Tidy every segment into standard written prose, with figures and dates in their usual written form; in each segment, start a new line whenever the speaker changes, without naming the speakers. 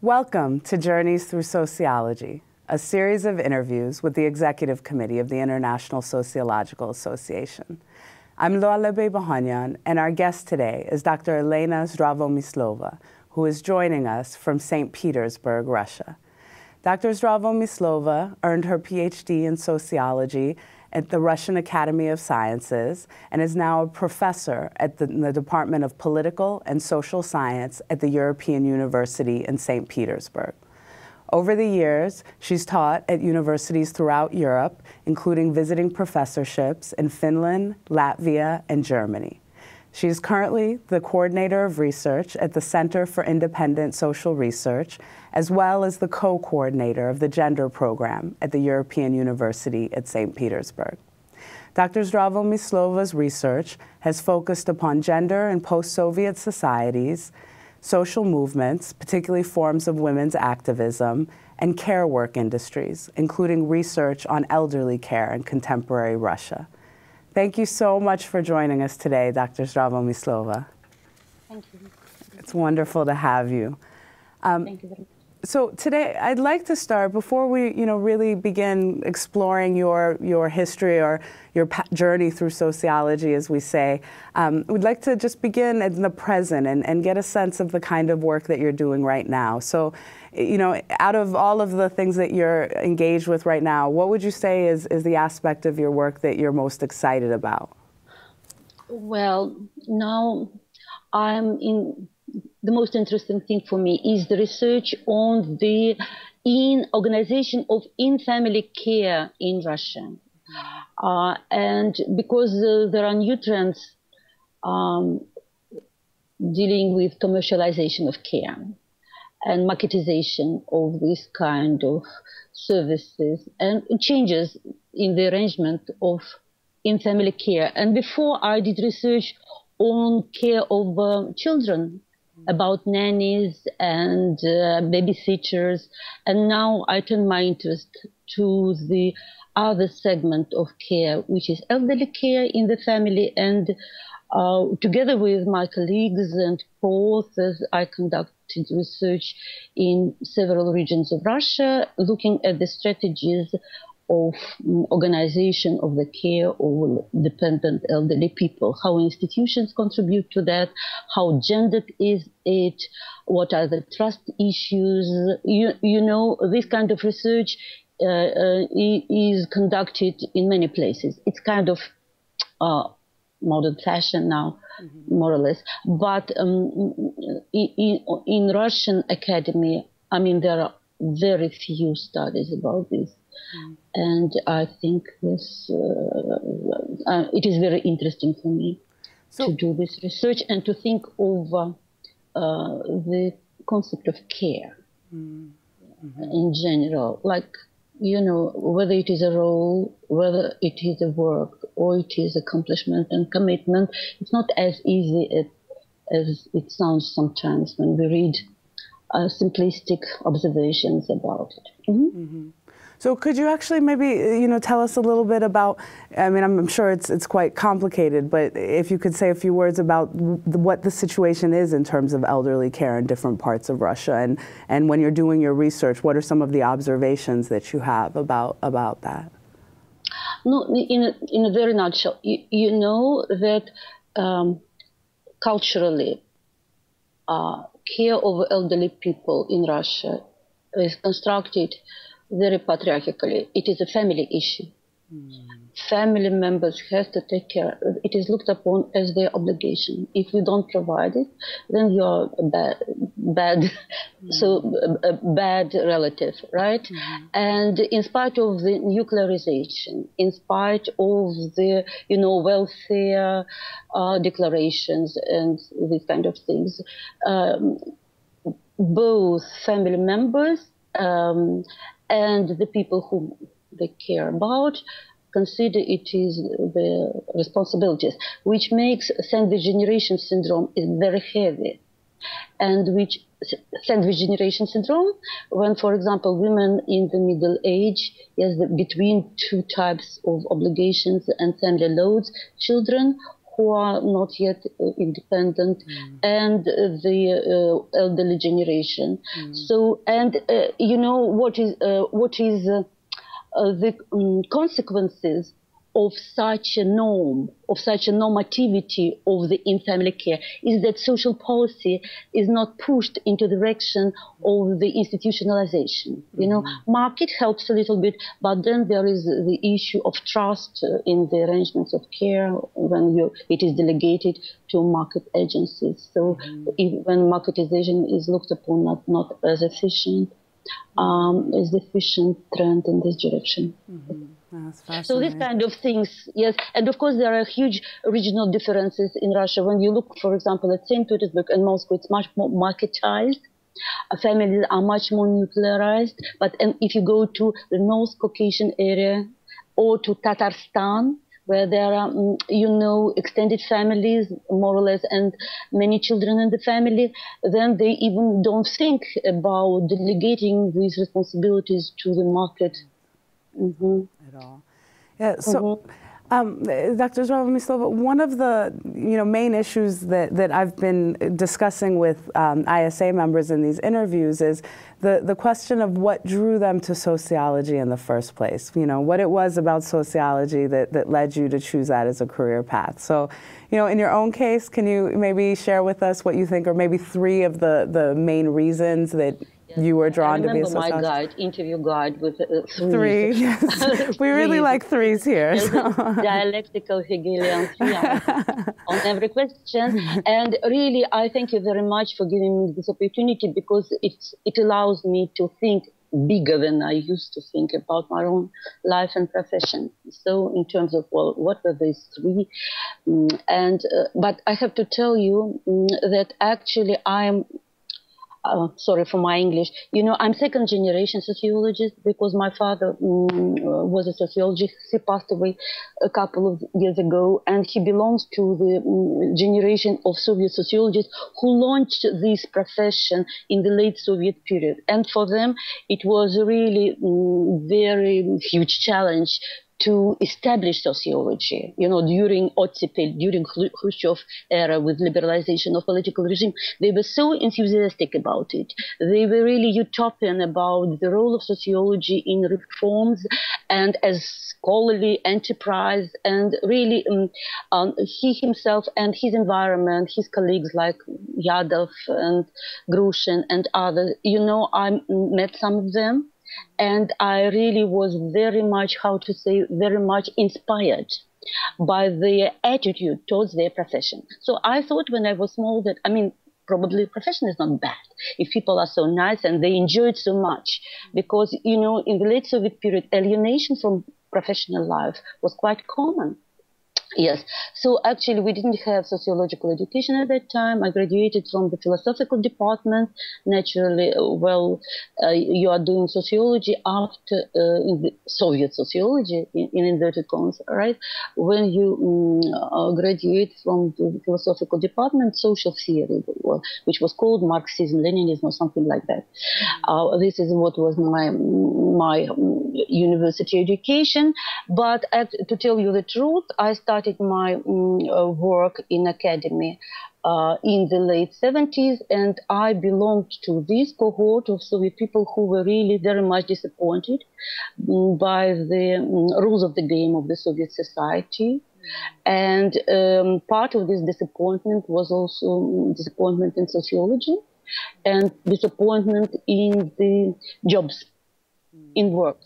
Welcome to Journeys Through Sociology, a series of interviews with the Executive Committee of the International Sociological Association. I'm Loalebe Bahanyan, and our guest today is Dr. Elena Zdravomyslova, who is joining us from St. Petersburg, Russia. Dr. Zdravomyslova earned her PhD in sociology at the Russian Academy of Sciences and is now a professor in the Department of Political and Social Science at the European University in St. Petersburg. Over the years, she's taught at universities throughout Europe, including visiting professorships in Finland, Latvia, and Germany. She is currently the coordinator of research at the Center for Independent Social Research, as well as the co-coordinator of the gender program at the European University at St. Petersburg. Dr. Zdravomyslova's research has focused upon gender in post-Soviet societies, social movements, particularly forms of women's activism, and care work industries, including research on elderly care in contemporary Russia. Thank you so much for joining us today, Dr. Zdravomyslova.
Thank you.
It's wonderful to have you.
Thank you very much.
So today, I'd like to start, before we really begin exploring your history or your journey through sociology, as we say, we'd like to just begin in the present and get a sense of the kind of work that you're doing right now. So, out of all of the things that you're engaged with right now, what would you say is the aspect of your work that you're most excited about?
Well, now the most interesting thing for me is the research on the organization of in-family care in Russia. And because there are new trends dealing with commercialization of care and marketization of this kind of services and changes in the arrangement of in-family care. And before I did research on care of children, about nannies and babysitters, and now I turn my interest to the other segment of care, which is elderly care in the family, and together with my colleagues and co-authors, I conducted research in several regions of Russia, looking at the strategies of organization of the care of dependent elderly people, how institutions contribute to that, how gendered is it, what are the trust issues. This kind of research is conducted in many places. It's kind of modern fashion now, more or less. But in Russian academy, there are very few studies about this. And I think this it is very interesting for me to do this research and to think over the concept of care in general, whether it is a role, whether it is a work, or it is accomplishment and commitment. It's not as easy as it sounds sometimes when we read simplistic observations about it.
So could you actually maybe, tell us a little bit about, I'm sure it's quite complicated, but if you could say a few words about what the situation is in terms of elderly care in different parts of Russia, and when you're doing your research, what are some of the observations that you have about that?
No, in a very nutshell, you know that culturally, care of elderly people in Russia is constructed very patriarchally. It is a family issue. Family members have to take care. It is looked upon as their obligation. If you don't provide it, then you are a bad relative, right? And in spite of the nuclearization, in spite of the welfare declarations and these kind of things, both family members and the people whom they care about consider it is the responsibilities, which makes sandwich generation syndrome is very heavy. And which sandwich generation syndrome, when, for example, women in the middle age, between two types of obligations and family loads, children who are not yet independent, and the elderly generation. So, and you know what is the consequences of such a norm, of such a normativity of the in-family care, is that social policy is not pushed into the direction of the institutionalization. You know, market helps a little bit, but then there is the issue of trust in the arrangements of care when it is delegated to market agencies. So when marketization is looked upon not as efficient, is the efficient trend in this direction. So these kind of things, yes. And of course, there are huge regional differences in Russia. When you look, for example, at St. Petersburg and Moscow, it's much more marketized. Families are much more nuclearized. But if you go to the North Caucasian area or to Tatarstan, where there are, you know, extended families, more or less, and many children in the family, then they even don't think about delegating these responsibilities to the market.
At all. Yeah, so Dr. Zdravomyslova, one of the main issues that I've been discussing with ISA members in these interviews is the question of what drew them to sociology in the first place. You know, what it was about sociology that led you to choose that as a career path. So, you know, in your own case, can you maybe share with us what you think are maybe three of the main reasons that you were drawn to be a sociologist?
My interview guide with
three. Yes. We really like threes here. So.
Dialectical Hegelian three on every question. And really, I thank you very much for giving me this opportunity, because it allows me to think bigger than I used to think about my own life and profession. So in terms of, well, what were these three? But I have to tell you that actually sorry for my English. You know, I'm second generation sociologist because my father was a sociologist. He passed away a couple of years ago, and he belongs to the generation of Soviet sociologists who launched this profession in the late Soviet period. And for them, it was a really very huge challenge to establish sociology, you know, during Ottepel, during Khrushchev era with liberalization of political regime. They were so enthusiastic about it. They were really utopian about the role of sociology in reforms and as scholarly enterprise. And really, he himself and his environment, his colleagues like Yadov and Grushin and others, you know, I met some of them. And I really was very much, very much inspired by their attitude towards their profession. So I thought when I was small that, I mean, probably profession is not bad if people are so nice and they enjoy it so much. Because, you know, in the late Soviet period, alienation from professional life was quite common. Yes. So actually, we didn't have sociological education at that time. I graduated from the philosophical department. Naturally, well, you are doing sociology after in the Soviet sociology, in inverted commas, right? When you graduate from the philosophical department, social theory, which was called Marxism, Leninism, or something like that. This is what was my university education. But to tell you the truth, I started my work in academy in the late 70s, and I belonged to this cohort of Soviet people who were really very much disappointed by the rules of the game of the Soviet society. And part of this disappointment was also disappointment in sociology and disappointment in the jobs, in work.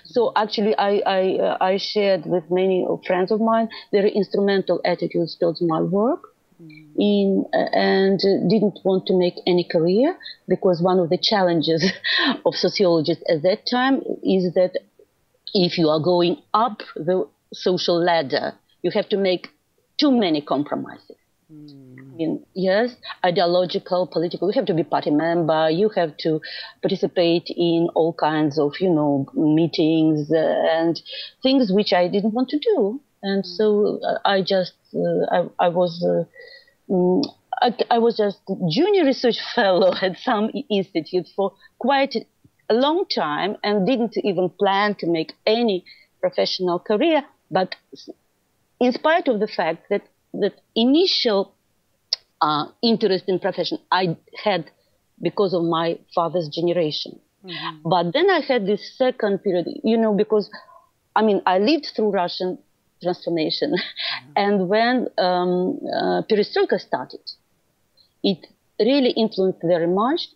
So actually, I shared with many friends of mine very instrumental attitudes towards my work, and didn't want to make any career, because one of the challenges of sociologists at that time is that if you are going up the social ladder, you have to make too many compromises. Yes, ideological, political. You have to be party member. You have to participate in all kinds of, you know, meetings and things which I didn't want to do. And so I was just junior research fellow at some institute for quite a long time and didn't even plan to make any professional career. But in spite of the fact that that initial interest in profession I had because of my father's generation. Mm-hmm. But then I had this second period, because, I lived through Russian transformation. Mm-hmm. And when perestroika started, it really influenced very much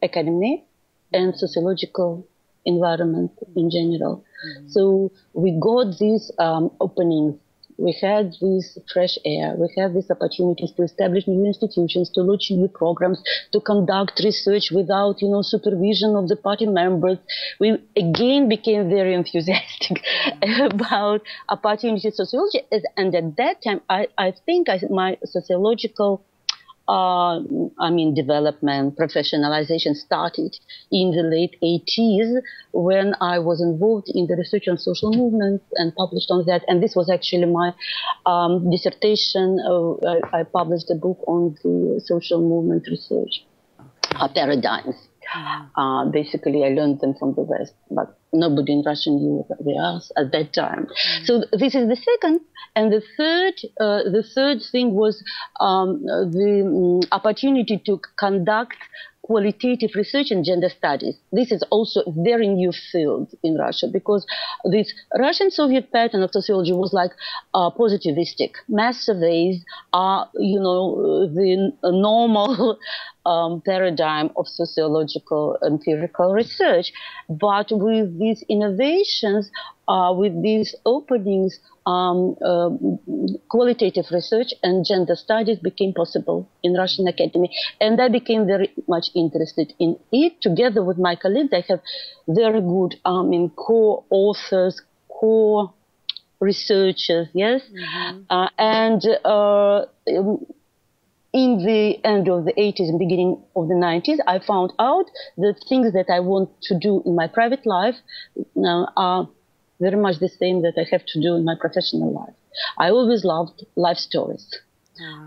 academy and sociological environment in general. Mm-hmm. So we got these openings. We had this fresh air. We had these opportunities to establish new institutions, to launch new programs, to conduct research without, supervision of the party members. We again became very enthusiastic about opportunity sociology. And at that time, I think my sociological development, professionalization started in the late 80s when I was involved in the research on social movements and published on that. And this was actually my dissertation. I published a book on the social movement research paradigms. Basically, I learned them from the West, but nobody in Russia knew what they are at that time. So this is the second. And the third thing was the opportunity to conduct qualitative research in gender studies. This is also a very new field in Russia because this Russian Soviet pattern of sociology was like positivistic. Mass surveys are, the normal paradigm of sociological empirical research. But with these innovations, with these openings, qualitative research and gender studies became possible in Russian academy. And I became very much interested in it. Together with my colleagues, I have very good co-authors, co-researchers, yes? Mm-hmm. In the end of the 80s and beginning of the 90s, I found out that things that I want to do in my private life are very much the same that I have to do in my professional life. I always loved life stories.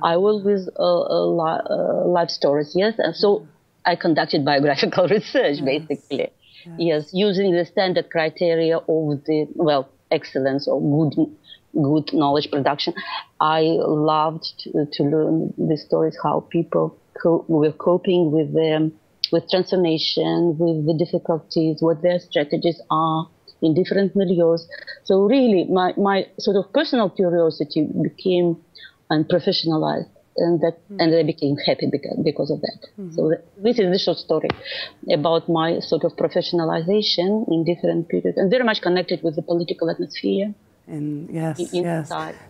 I always life stories, yes. And so I conducted biographical research, basically. Yes, using the standard criteria of the, excellence or good knowledge production. I loved to learn the stories, how people were coping with transformation, with the difficulties, what their strategies are in different milieus. So really, my sort of personal curiosity became professionalized, and I became happy because of that. Mm-hmm. So this is the short story about my sort of professionalization in different periods, and very much connected with the political atmosphere.
And yes.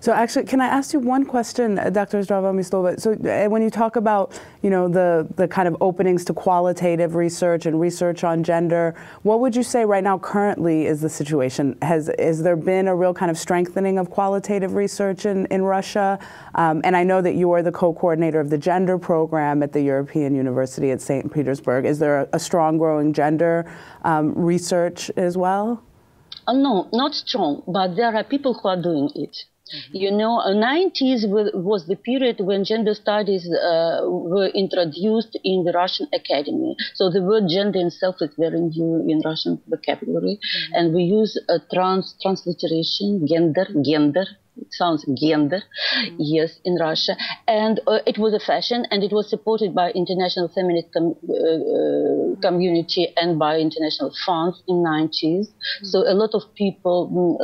So actually, can I ask you one question, Dr. Zdravomyslova? So when you talk about, the kind of openings to qualitative research and research on gender, what would you say right now currently is the situation? Has there been a real kind of strengthening of qualitative research in Russia? And I know that you are the co-coordinator of the gender program at the European University at St. Petersburg. Is there a strong growing gender research as well?
No, not strong, but there are people who are doing it. Mm-hmm. 90s was the period when gender studies were introduced in the Russian academy. So the word gender itself is very new in Russian vocabulary. Mm-hmm. And we use a transliteration, gender. It sounds gender, yes, in Russia. And it was a fashion, and it was supported by international feminist community and by international funds in 90s. So a lot of people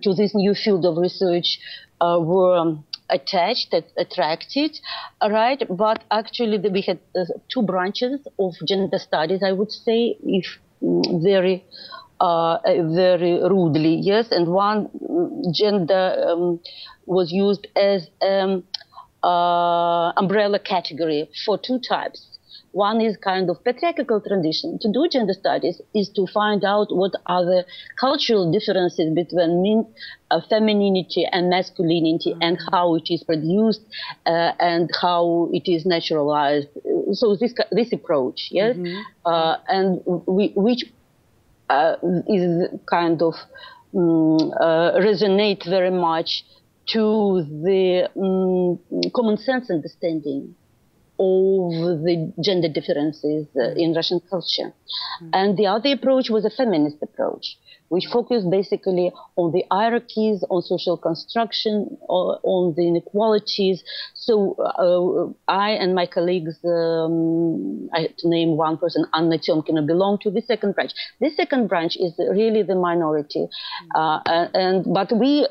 to this new field of research were attracted, right? But actually we had two branches of gender studies, I would say, if very rudely, yes. And one gender was used as umbrella category for two types. One is kind of patriarchal tradition. To do gender studies is to find out what are the cultural differences between femininity and masculinity, and how it is produced and how it is naturalized. So this approach, yes, and which is kind of resonate very much to the common sense understanding of the gender differences in Russian culture. And the other approach was a feminist approach. which focus basically on the hierarchies, on social construction, on the inequalities. So I and my colleagues, I have to name one person, Anna Tёмкина, belong to the second branch. This second branch is really the minority. But we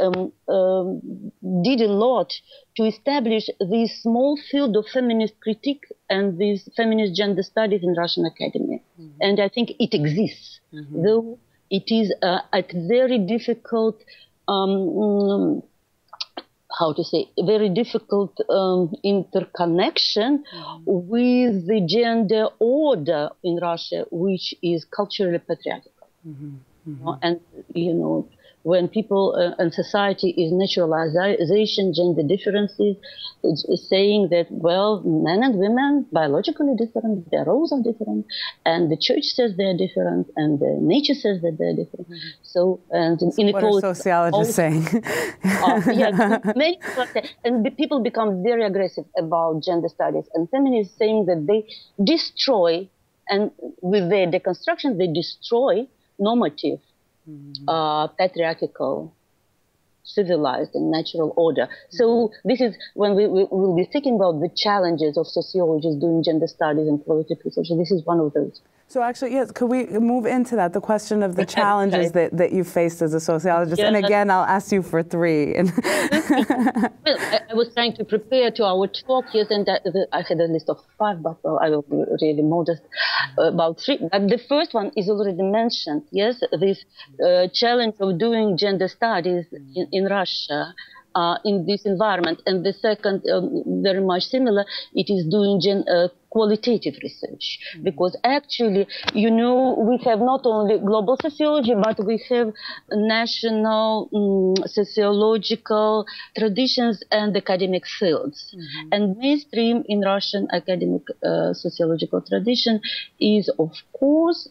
did a lot to establish this small field of feminist critique and this feminist gender studies in Russian Academy. And I think it exists, though it is at very difficult, very difficult interconnection with the gender order in Russia, which is culturally patriarchal. And, you know, when people and society is naturalization, gender differences, saying that, well, men and women biologically different, their roles are different, and the church says they're different, and the nature says that they're different. So, and inequality.
What are sociologists saying?
Many people say, and the people become very aggressive about gender studies, and feminists saying that they destroy, and with their deconstruction, they destroy normative, patriarchal, civilized and natural order. So this is when we will be thinking about the challenges of sociologists doing gender studies and qualitative research. This is one of those.
So actually, yes, could we move into that, the question of the challenges that you faced as a sociologist? And again, I'll ask you for three.
Well, I was trying to prepare to our talk, yes, and I had a list of 5, but I will be really modest about 3. But the first one is already mentioned, yes, this challenge of doing gender studies in Russia. In this environment. And the second, very much similar, it is doing qualitative research. Because actually, you know, we have not only global sociology, but we have national sociological traditions and academic fields. And mainstream in Russian academic sociological tradition is of course,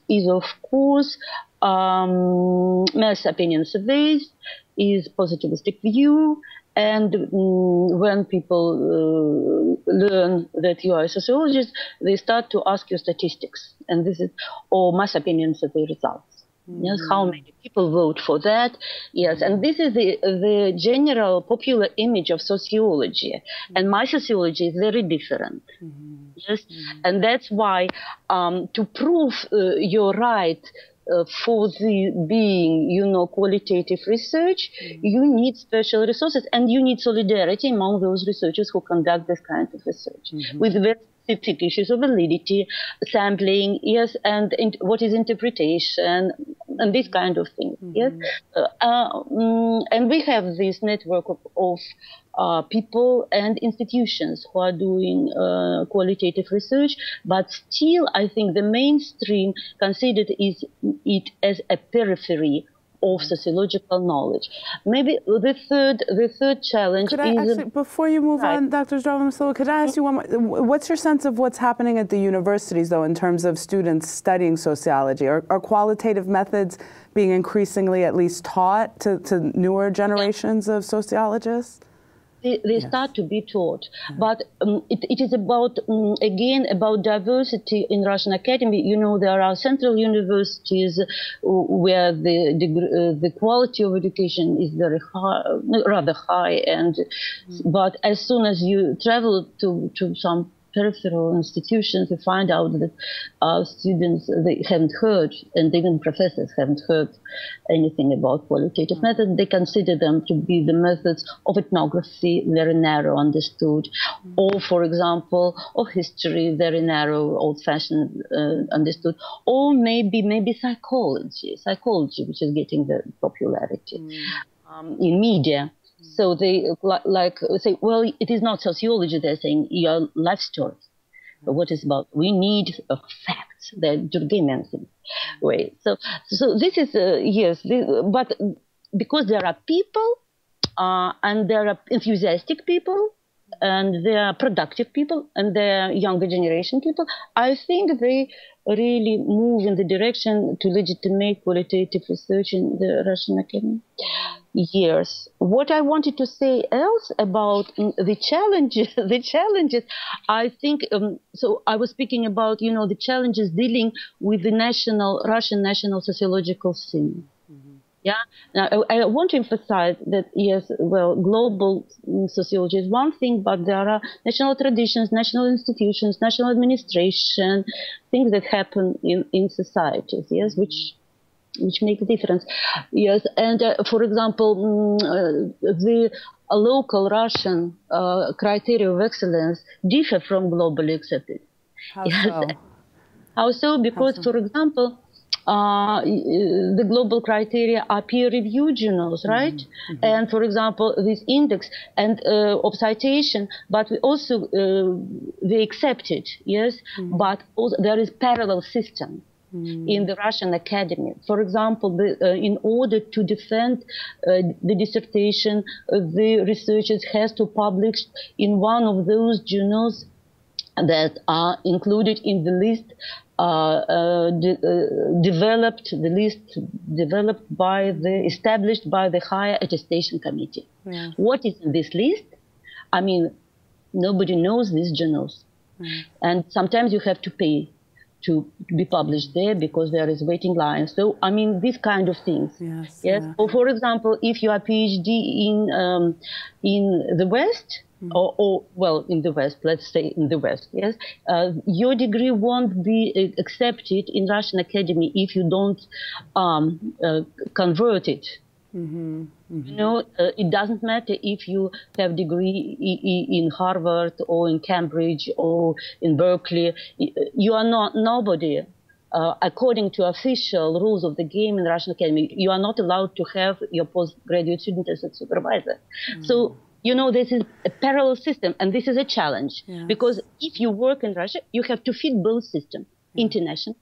mass opinion surveys, is positivistic view, and when people learn that you are a sociologist, they start to ask you statistics, and this is or mass opinion survey results. Yes, how many people vote for that? Yes, and this is the general popular image of sociology, and my sociology is very different. Yes, and that's why to prove your right. For the being, you know, qualitative research, you need special resources and you need solidarity among those researchers who conduct this kind of research with very specific issues of validity, sampling, yes, and what is interpretation and this kind of thing, yes. And we have this network of people and institutions who are doing qualitative research, but still I think the mainstream considered it as a periphery of sociological knowledge. Maybe the third challenge
could I actually, before you move on, Dr. Zdravomyslova, could I ask you one more? What's your sense of what's happening at the universities, though, in terms of students studying sociology? Are qualitative methods being increasingly at least taught to newer generations of sociologists?
They start to be taught, but it is about, again, about diversity in Russian academy. You know, there are central universities where the quality of education is very high, rather high, and but as soon as you travel to some peripheral institutions, you find out that students, they haven't heard, and even professors haven't heard anything about qualitative methods. They consider them to be the methods of ethnography, very narrow understood, or, for example, of history, very narrow, old-fashioned understood, or maybe psychology, which is getting the popularity in media. So they like say, well, it is not sociology. They're saying your life story. But what is about? We need facts that Jurgen mentioned. Wait. So this is yes, but because there are people and there are enthusiastic people and there are productive people and there are younger generation people, I think they really move in the direction to legitimate qualitative research in the Russian academy. Yes. What I wanted to say else about the challenges, I think, so I was speaking about, you know, the challenges dealing with the Russian national sociological scene. Yeah. Now, I want to emphasize that, yes, well, global sociology is one thing, but there are national traditions, national institutions, national administration, things that happen in societies, yes, which make a difference. Yes, and for example, the local Russian criteria of excellence differ from globally accepted.
How
Yes.
so?
How so? Because, for example, the global criteria are peer-reviewed journals, right? And for example, this index and of citation, but we also they accept it, yes. But also there is parallel system in the Russian academy. For example, in order to defend the dissertation, the researcher has to publish in one of those journals that are included in the list established by the higher attestation committee. Yeah. What is in this list? I mean, nobody knows these journals. And sometimes you have to pay to be published there because there is waiting line. So, I mean, these kind of things. Yes. Yeah. Or, for example, if you are PhD in the West, or well, in the West, let's say in the West, yes, your degree won't be accepted in Russian academy if you don't convert it. You know, it doesn't matter if you have degree in Harvard or in Cambridge or in Berkeley. You are not nobody. According to official rules of the game in the Russian Academy, you are not allowed to have your postgraduate student as a supervisor. So, you know, this is a parallel system, and this is a challenge. Yes. Because if you work in Russia, you have to fit both systems, international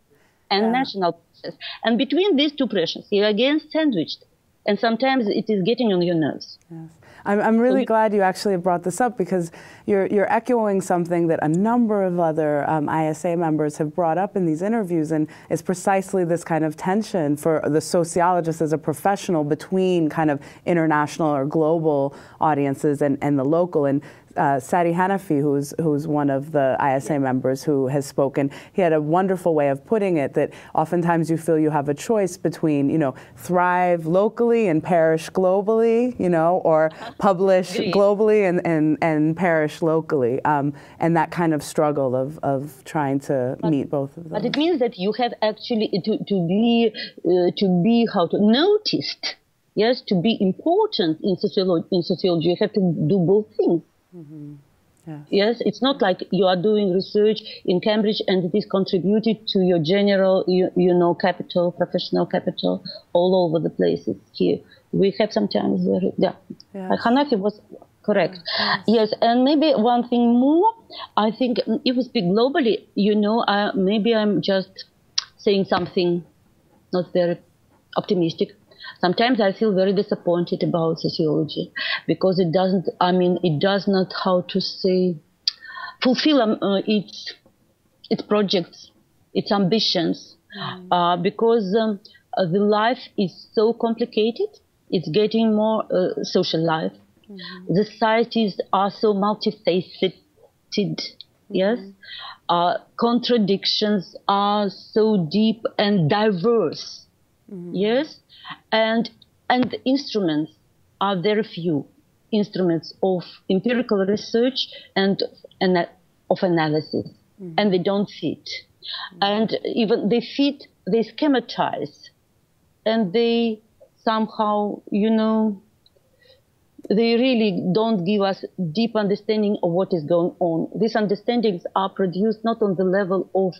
and national process. And between these two pressures, you are again sandwiched. And sometimes it is getting on your nerves. Yes.
I'm really glad you actually brought this up, because you're echoing something that a number of other ISA members have brought up in these interviews, and it's precisely this kind of tension for the sociologist as a professional between kind of international or global audiences and the local. And Sadi Hanafi, who's one of the ISA members who has spoken, he had a wonderful way of putting it, that oftentimes you feel you have a choice between, you know, thrive locally and perish globally, you know, or publish globally and perish locally, and that kind of struggle of trying to meet both of those.
But it means that you have actually to be noticed, yes, to be important in sociology, you have to do both things. Yes. Yes, it's not like you are doing research in Cambridge and it is contributed to your general, you know, capital, professional capital, all over the places here. We have sometimes, Hanafi was correct. Yes, and maybe one thing more, I think if we speak globally, you know, maybe I'm just saying something not very optimistic. Sometimes I feel very disappointed about sociology because it doesn't, I mean, it does not, how to say, fulfill its projects, its ambitions, because the life is so complicated. It's getting more social life. The societies are so multifaceted, yes. Contradictions are so deep and diverse, yes. And instruments are very few, instruments of empirical research and of analysis, and they don't fit. And even they fit, they schematize, and they somehow, you know, they really don't give us deep understanding of what is going on. These understandings are produced not on the level of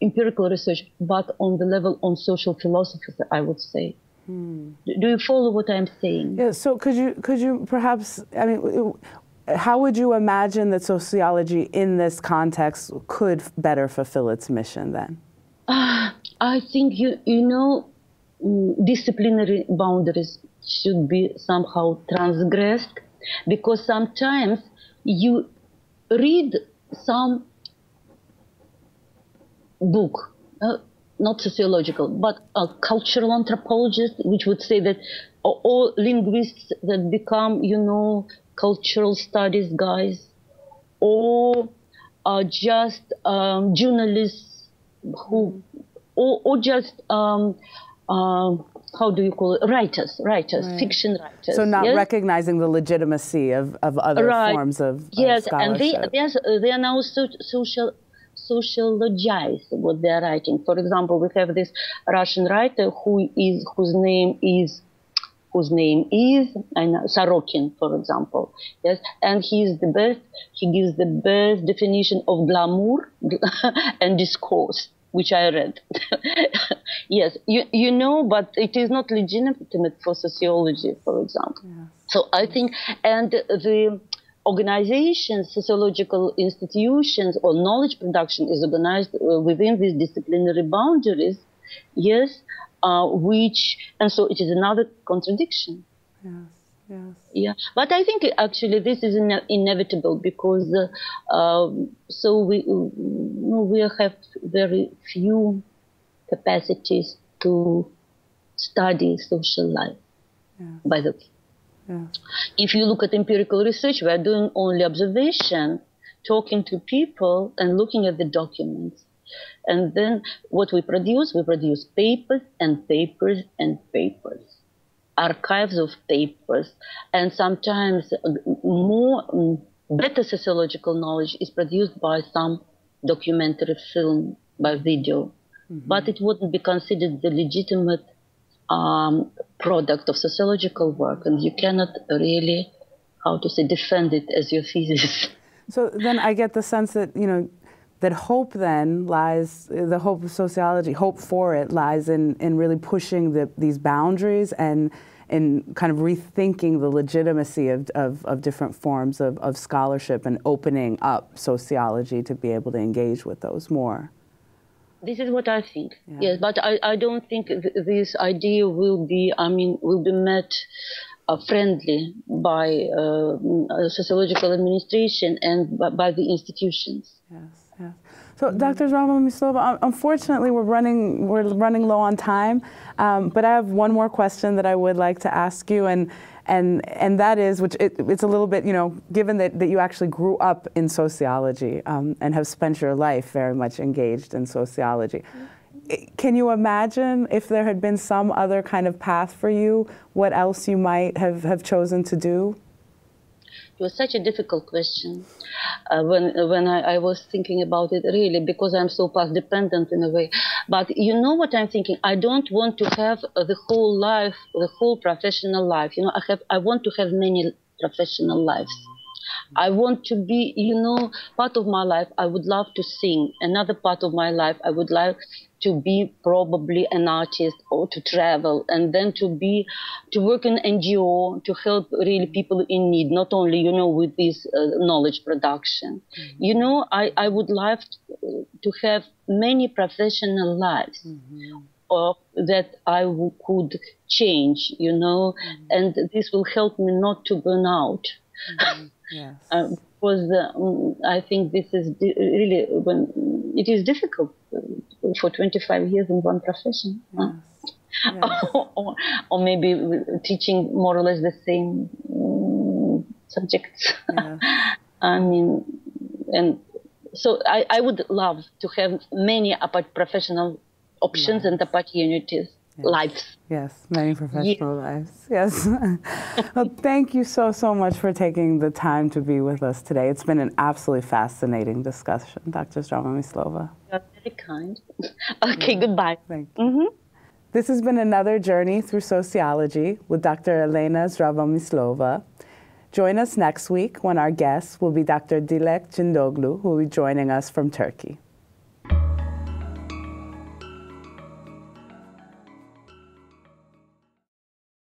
empirical research, but on the level on social philosophy, I would say. Do you follow what I'm saying?
Yeah, so could you perhaps, I mean, how would you imagine that sociology in this context could better fulfill its mission then?
I think, you know, disciplinary boundaries should be somehow transgressed, because sometimes you read some book, not sociological, but a cultural anthropologist, which would say that all linguists that become, you know, cultural studies guys, or just journalists who, or just how do you call it, writers, right. Fiction writers.
So not
yes?
recognizing the legitimacy of other
right.
forms of
yes,
scholarship.
And they are now sociologize what they are writing. For example, we have this Russian writer whose name is Sorokin, for example. Yes, and he gives the best definition of glamour and discourse, which I read. Yes, you know, but it is not legitimate for sociology, for example. Yeah. So I think, and the organizations, sociological institutions, or knowledge production is organized within these disciplinary boundaries, yes, and so it is another contradiction.
Yes, yes.
Yeah, but I think actually this is inevitable because so we have very few capacities to study social life, by the way. Yeah. If you look at empirical research, we are doing only observation, talking to people and looking at the documents. And then what we produce papers and papers and papers, archives of papers. And sometimes better sociological knowledge is produced by some documentary film, by video. Mm-hmm. But it wouldn't be considered the legitimate product of sociological work, and you cannot really, defend it as your thesis.
So then I get the sense that, that hope then lies, the hope of sociology, hope for it lies in really pushing these boundaries and in kind of rethinking the legitimacy of different forms of scholarship and opening up sociology to be able to engage with those more.
This is what I think. Yeah. Yes, but I don't think this idea will be met friendly by sociological administration and by the institutions.
Yes, yes. So, Dr. Zdravomyslova, unfortunately, we're running low on time, but I have one more question that I would like to ask you, and that is, it's a little bit, given that you actually grew up in sociology and have spent your life very much engaged in sociology. Can you imagine if there had been some other kind of path for you, what else you might have chosen to do?
It was such a difficult question when I was thinking about it, really, because I'm so past dependent in a way. But you know what I'm thinking? I don't want to have the whole life, the whole professional life. I want to have many professional lives. I want to be, part of my life, I would love to sing. Another part of my life, I would like to be probably an artist or to travel, and then to work in NGO, to help really people in need, not only, with this knowledge production. Mm-hmm. I would like to have many professional lives. Mm-hmm. That I could change, mm-hmm. and this will help me not to burn out. Mm-hmm. Yes. Because I think this is really, when it is difficult for 25 years in one profession. Yes. Yes. or maybe teaching more or less the same subjects. Yes. And so I would love to have many professional options and opportunities. Yes. Lives.
Yes, many professional lives. Yes. Well, thank you so much for taking the time to be with us today. It's been an absolutely fascinating discussion, Dr. Zdravomyslova.
You're very kind. Okay, goodbye.
Thank you. Mm-hmm. This has been another journey through sociology with Dr. Elena Zdravomyslova. Join us next week when our guest will be Dr. Dilek Cindoglu, who will be joining us from Turkey.